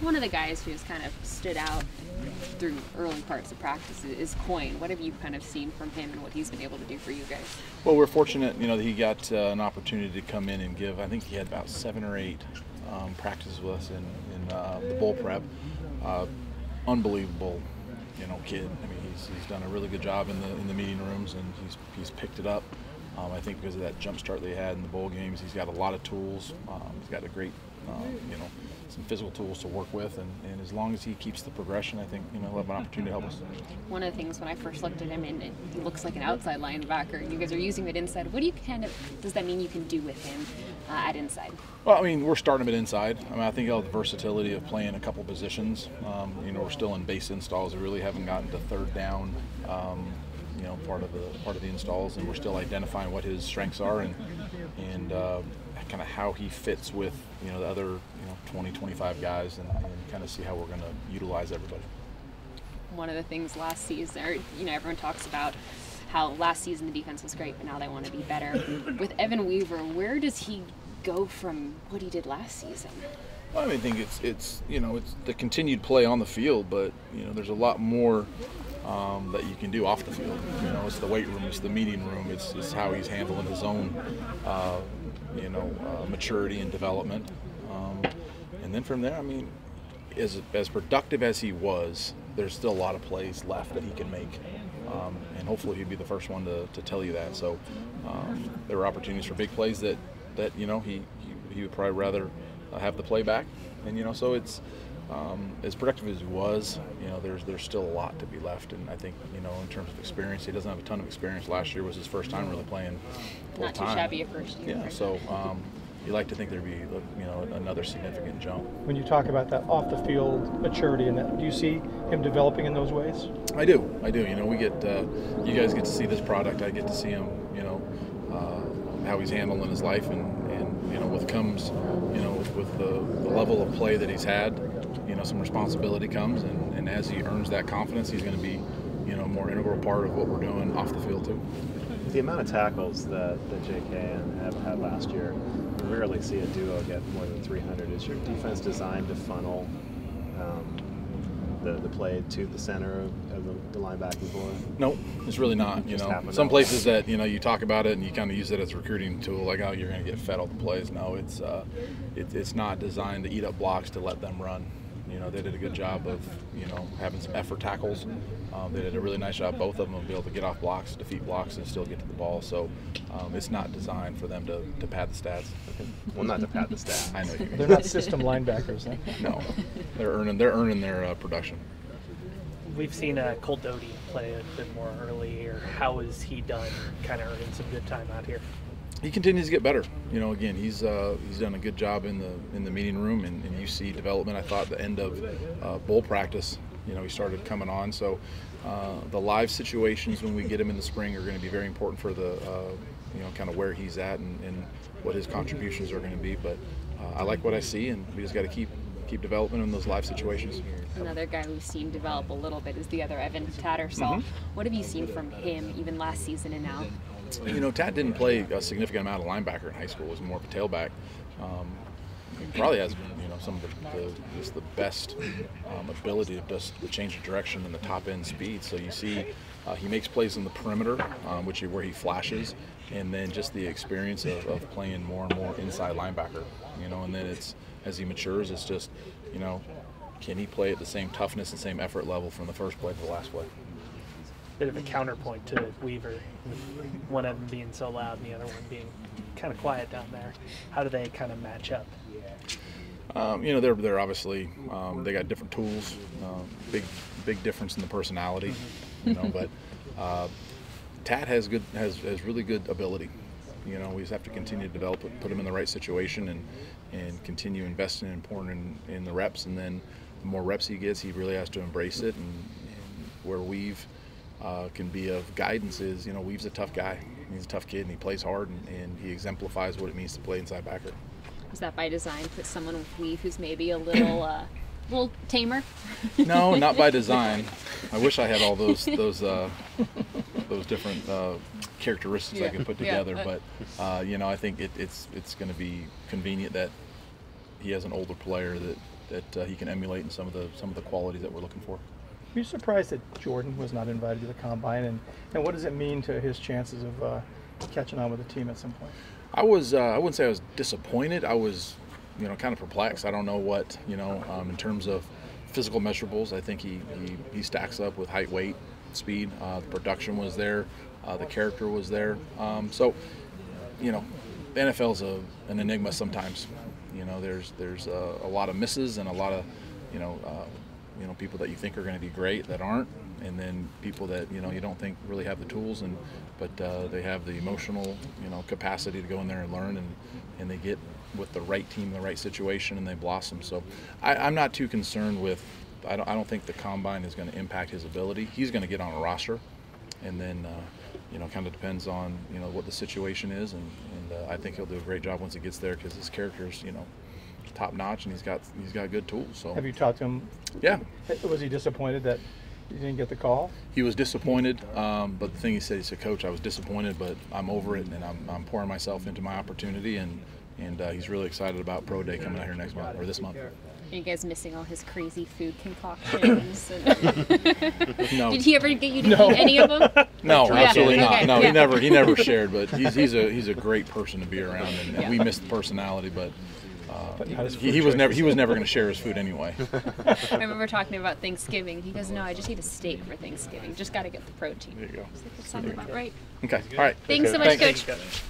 One of the guys who's kind of stood out through early parts of practice is Coyne. What have you kind of seen from him and what he's been able to do for you guys? Well, we're fortunate, that he got an opportunity to come in and give. I think he had about 7 or 8 practices with us in the bowl prep. Unbelievable, kid. I mean, he's done a really good job in the meeting rooms, and he's picked it up. I think because of that jump start they had in the bowl games, he's got a lot of tools. He's got a great, some physical tools to work with, and as long as he keeps the progression, I think he'll have an opportunity to help us. One of the things when I first looked at him, and he looks like an outside linebacker. You guys are using him at inside. What do you does that mean you can do with him at inside? Well, I mean, we're starting him at inside. I mean, I think he'll have the versatility of playing a couple positions. We're still in base installs. We really haven't gotten to third down. Part of the installs, and we're still identifying what his strengths are and kind of how he fits with the other 20-25 guys, and kind of see how we're going to utilize everybody. One of the things last season, everyone talks about how last season the defense was great, but now they want to be better. With Evan Weaver, where does he go from what he did last season? Well, I think it's the continued play on the field, but there's a lot more that you can do off the field. It's the weight room, it's the meeting room, it's how he's handling his own, maturity and development. And then from there, I mean, as productive as he was, there's still a lot of plays left that he can make. And hopefully he'd be the first one to tell you that. So there were opportunities for big plays that he would probably rather have the play back. And so it's as productive as he was, there's still a lot to be left. And I think in terms of experience, he doesn't have a ton of experience. Last year was his first time really playing full time. Not too shabby a first year. Yeah. So you like to think there'd be another significant jump. When you talk about that off the field maturity, and that, do you see him developing in those ways? I do. We get you guys get to see this product. I get to see him. How he's handling his life, and what comes, with the level of play that he's had, some responsibility comes, and as he earns that confidence, he's going to be, a more integral part of what we're doing off the field too. The amount of tackles that JK and Ev had last year, we rarely see a duo get more than 300. Is your defense designed to funnel the play to the center of the linebacking core? No, it's really not. Some places that you talk about it and you kind of use it as a recruiting tool, like, oh, you're going to get fed all the plays. No, it's not designed to eat up blocks to let them run. They did a good job of having some effort tackles. They did a really nice job, both of them, of being able to get off blocks, defeat blocks, and still get to the ball. So it's not designed for them to pad the stats. Well, not to pad the stats. I know you mean. They're not system linebackers, then. No, they're earning their production. We've seen Cole Doty play a bit more early, or how has he done, kind of earning some good time out here? He continues to get better. Again, he's done a good job in the meeting room and UC development. I thought at the end of bowl practice, he started coming on. So the live situations when we get him in the spring are going to be very important for the kind of where he's at and what his contributions are going to be. But I like what I see, and we just got to keep developing in those live situations. Another guy we've seen develop a little bit is the other Evan Tattersall. Mm-hmm. What have you seen from him, even last season and now? Tat didn't play a significant amount of linebacker in high school. It was more of a tailback. He probably has, some of the best ability to just the change of direction and the top end speed. So you see, he makes plays in the perimeter, where he flashes, and then just the experience of playing more and more inside linebacker. And then it's as he matures, it's just, can he play at the same toughness and same effort level from the first play to the last play? Bit of a counterpoint to Weaver, one of them being so loud and the other one being kind of quiet down there. How do they kind of match up? They're obviously they got different tools, big difference in the personality, but Tat has really good ability. We just have to continue to develop it, put him in the right situation, and continue investing and pouring in the reps, and then the more reps he gets, he really has to embrace it, and where Weave can be of guidance is, Weave's a tough guy. He's a tough kid, and he plays hard, and he exemplifies what it means to play inside backer. Is that by design? Put someone with Weave who's maybe a little tamer? No, not by design. I wish I had all those different characteristics I could put together, but I think it's going to be convenient that he has an older player that he can emulate in some of the qualities that we're looking for. Are you surprised that Jordan was not invited to the combine, and what does it mean to his chances of catching on with the team at some point? I wouldn't say I was disappointed. I was, kind of perplexed. I don't know what, in terms of physical measurables. I think he stacks up with height, weight, speed. The production was there. The character was there. So, the NFL's an enigma sometimes. There's a lot of misses and a lot of, people that you think are going to be great that aren't, and then people that you don't think really have the tools, but they have the emotional capacity to go in there and learn, and they get with the right team, the right situation, and they blossom. So I'm not too concerned with. I don't think the combine is going to impact his ability. He's going to get on a roster, and then kind of depends on what the situation is, and I think he'll do a great job once he gets there because his character's top notch, and he's got good tools. So have you talked to him? Yeah. Was he disappointed that he didn't get the call? He was disappointed, but the thing he said, Coach, I was disappointed, but I'm over it, and I'm pouring myself into my opportunity, and he's really excited about Pro Day coming out here next month or this month. Are you guys missing all his crazy food concoctions? No. Did he ever get you to eat any of them? No, absolutely not. Okay. No, Yeah. he never shared. But he's a great person to be around, and we miss the personality. But he was never going to share his food anyway. I remember talking about Thanksgiving. He goes, "No, I just eat a steak for Thanksgiving. Just got to get the protein." There you go. I was like, that sounds about right. Okay. All right. Thanks so much, Thanks. Coach.